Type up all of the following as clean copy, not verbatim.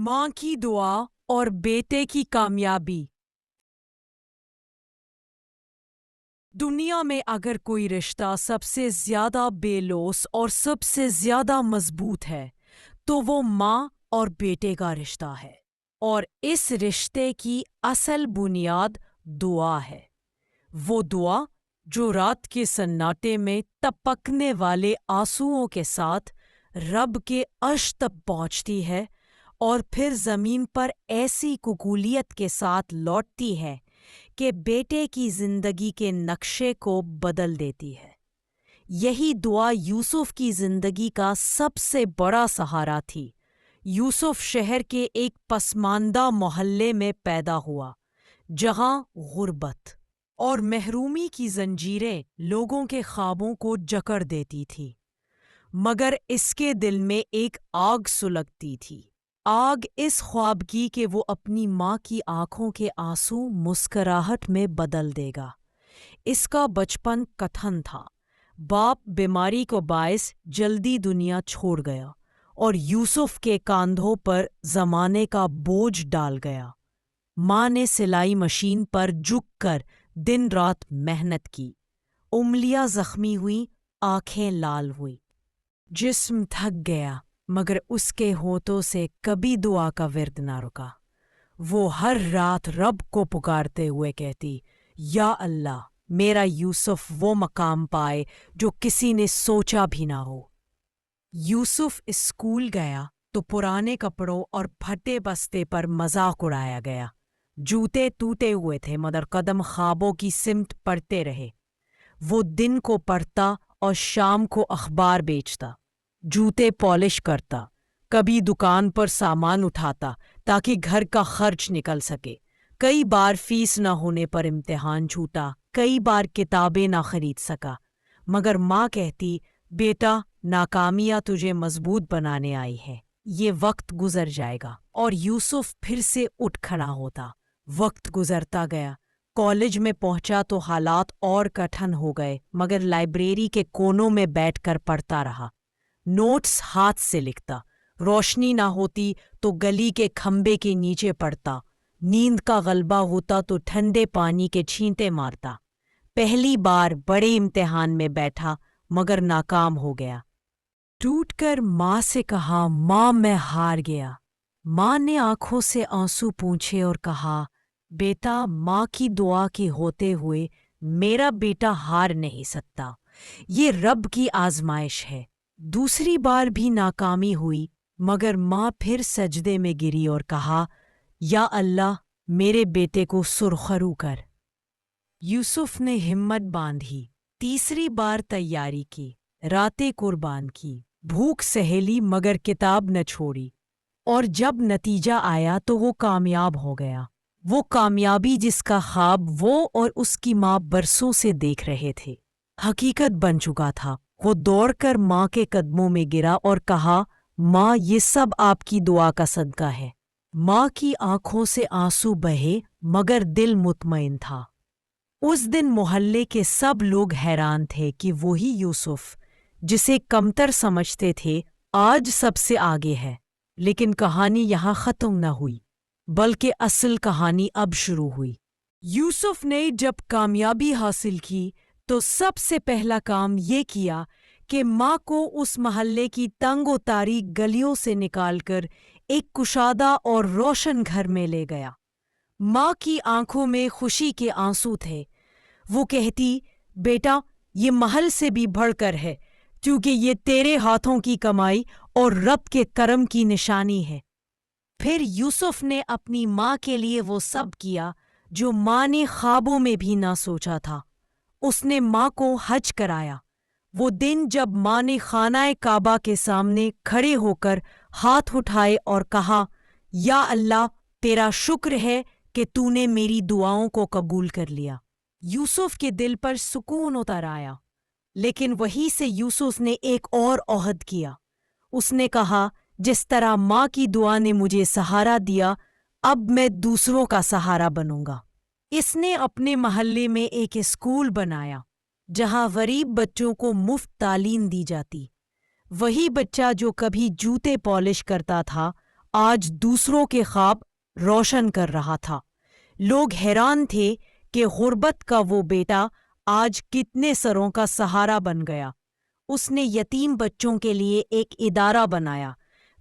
माँ की दुआ और बेटे की कामयाबी। दुनिया में अगर कोई रिश्ता सबसे ज्यादा बेलौस और सबसे ज्यादा मजबूत है तो वो माँ और बेटे का रिश्ता है। और इस रिश्ते की असल बुनियाद दुआ है। वो दुआ जो रात के सन्नाटे में टपकने वाले आंसुओं के साथ रब के अर्श तक पहुंचती है और फिर जमीन पर ऐसी कुकूलियत के साथ लौटती है कि बेटे की जिंदगी के नक्शे को बदल देती है। यही दुआ यूसुफ की जिंदगी का सबसे बड़ा सहारा थी। यूसुफ शहर के एक पसमानदा मोहल्ले में पैदा हुआ, जहां गुर्बत और महरूमी की जंजीरें लोगों के ख्वाबों को जकड़ देती थी। मगर इसके दिल में एक आग सुलगती थी, आग इस ख्वाब की कि वो अपनी माँ की आंखों के आंसू मुस्कराहट में बदल देगा। इसका बचपन कथन था। बाप बीमारी को बायस जल्दी दुनिया छोड़ गया और यूसुफ के कांधों पर जमाने का बोझ डाल गया। माँ ने सिलाई मशीन पर झुककर दिन रात मेहनत की। उंगलियां जख्मी हुई, आंखें लाल हुई, जिस्म थक गया, मगर उसके होठों से कभी दुआ का विर्द ना रुका। वो हर रात रब को पुकारते हुए कहती, या अल्लाह, मेरा यूसुफ वो मकाम पाए जो किसी ने सोचा भी ना हो। यूसुफ स्कूल गया तो पुराने कपड़ों और फटे बस्ते पर मजाक उड़ाया गया। जूते टूटे हुए थे मगर कदम ख्वाबों की सिमत पढ़ते रहे। वो दिन को पढ़ता और शाम को अखबार बेचता, जूते पॉलिश करता, कभी दुकान पर सामान उठाता ताकि घर का खर्च निकल सके। कई बार फीस न होने पर इम्तिहान छूटा, कई बार किताबें ना खरीद सका। मगर माँ कहती, बेटा, नाकामियाँ तुझे मजबूत बनाने आई है, ये वक्त गुजर जाएगा। और यूसुफ फिर से उठ खड़ा होता। वक्त गुजरता गया। कॉलेज में पहुंचा तो हालात और कठिन हो गए, मगर लाइब्रेरी के कोनों में बैठकर पढ़ता रहा। नोट्स हाथ से लिखता, रोशनी ना होती तो गली के खंबे के नीचे पड़ता, नींद का गलबा होता तो ठंडे पानी के छींटे मारता। पहली बार बड़े इम्तिहान में बैठा मगर नाकाम हो गया। टूटकर माँ से कहा, माँ मैं हार गया। माँ ने आंखों से आंसू पूंछे और कहा, बेटा, माँ की दुआ के होते हुए मेरा बेटा हार नहीं सकता, ये रब की आजमाइश है। दूसरी बार भी नाकामी हुई, मगर माँ फिर सजदे में गिरी और कहा, या अल्लाह, मेरे बेटे को सुरखरू कर। यूसुफ ने हिम्मत बांधी, तीसरी बार तैयारी की, रातें कुर्बान की, भूख सहेली मगर किताब न छोड़ी। और जब नतीजा आया तो वो कामयाब हो गया। वो कामयाबी जिसका ख्वाब वो और उसकी माँ बरसों से देख रहे थे, हकीकत बन चुका था। वो दौड़कर माँ के कदमों में गिरा और कहा, माँ, ये सब आपकी दुआ का सदका है। माँ की आंखों से आंसू बहे मगर दिल मुतमईन था। उस दिन मोहल्ले के सब लोग हैरान थे कि वही यूसुफ जिसे कमतर समझते थे आज सबसे आगे है। लेकिन कहानी यहाँ खत्म न हुई, बल्कि असल कहानी अब शुरू हुई। यूसुफ ने जब कामयाबी हासिल की तो सबसे पहला काम ये किया कि माँ को उस महल्ले की तंग और तारीक गलियों से निकालकर एक कुशादा और रोशन घर में ले गया। माँ की आंखों में खुशी के आंसू थे। वो कहती, बेटा, ये महल से भी बढ़कर है, क्योंकि ये तेरे हाथों की कमाई और रब के करम की निशानी है। फिर यूसुफ ने अपनी माँ के लिए वो सब किया जो माँ ने ख्वाबों में भी ना सोचा था। उसने माँ को हज कराया। वो दिन जब माँ ने खानाए काबा के सामने खड़े होकर हाथ उठाए और कहा, या अल्लाह, तेरा शुक्र है कि तूने मेरी दुआओं को कबूल कर लिया। यूसुफ के दिल पर सुकून उतर आया। लेकिन वहीं से यूसुफ ने एक और ओहद किया। उसने कहा, जिस तरह माँ की दुआ ने मुझे सहारा दिया, अब मैं दूसरों का सहारा बनूंगा। इसने अपने महल्ले में एक स्कूल बनाया जहां गरीब बच्चों को मुफ्त तालीम दी जाती। वही बच्चा जो कभी जूते पॉलिश करता था آج دوسروں کے خواب روشن کر رہا تھا۔ لوگ حیران تھے کہ غربت کا وہ بیٹا آج کتنے سروں کا سہارا بن گیا۔ اس نے یتیم بچوں کے لیے ایک ادارہ بنایا،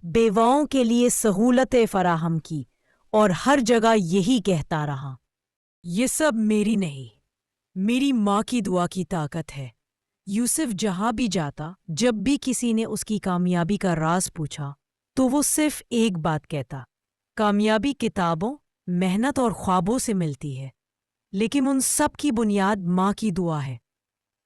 بیواؤں کے لیے سہولتیں فراہم کی، اور ہر جگہ یہی کہتا رہا، یہ سب میری نہیں، میری ماں کی دعا کی طاقت ہے۔ یوسف جہاں بھی جاتا، جب بھی کسی نے اس کی کامیابی کا راز پوچھا تو وہ صرف ایک بات کہتا، کامیابی کتابوں، محنت اور خوابوں سے ملتی ہے، لیکن ان سب کی بنیاد ماں کی دعا ہے۔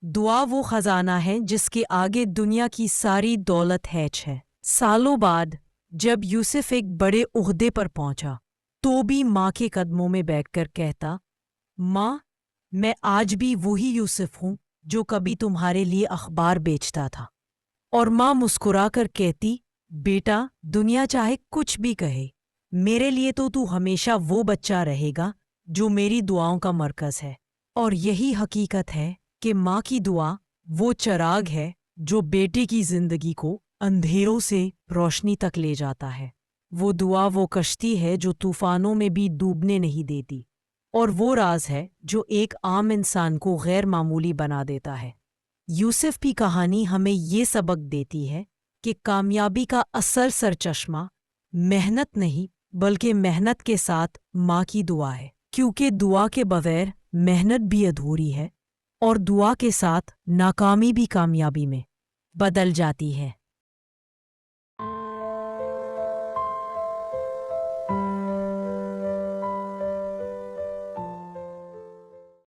دعا وہ خزانہ ہے جس کے آگے دنیا کی ساری دولت ہیچ ہے۔ سالوں بعد جب یوسف ایک بڑے عہدے پر پہنچا تو بھی ماں کے قدموں میں بیٹھ کر کہتا، ماں، میں آج بھی وہی یوسف ہوں جو کبھی تمہارے لیے اخبار بیچتا تھا۔ اور ماں مسکرا کر کہتی، بیٹا، دنیا چاہے کچھ بھی کہے، میرے لیے تو ہمیشہ وہ بچہ رہے گا جو میری دعاؤں کا مرکز ہے۔ اور یہی حقیقت ہے کہ ماں کی دعا وہ چراغ ہے جو بیٹے کی زندگی کو اندھیروں سے روشنی تک لے جاتا ہے۔ وہ دعا وہ کشتی ہے جو طوفانوں میں بھی ڈوبنے نہیں دیتی، اور وہ راز ہے جو ایک عام انسان کو غیر معمولی بنا دیتا ہے۔ یوسف کی کہانی ہمیں یہ سبق دیتی ہے کہ کامیابی کا اصل سرچشمہ محنت نہیں بلکہ محنت کے ساتھ ماں کی دعا ہے، کیونکہ دعا کے بغیر محنت بھی ادھوری ہے، اور دعا کے ساتھ ناکامی بھی کامیابی میں بدل جاتی ہے۔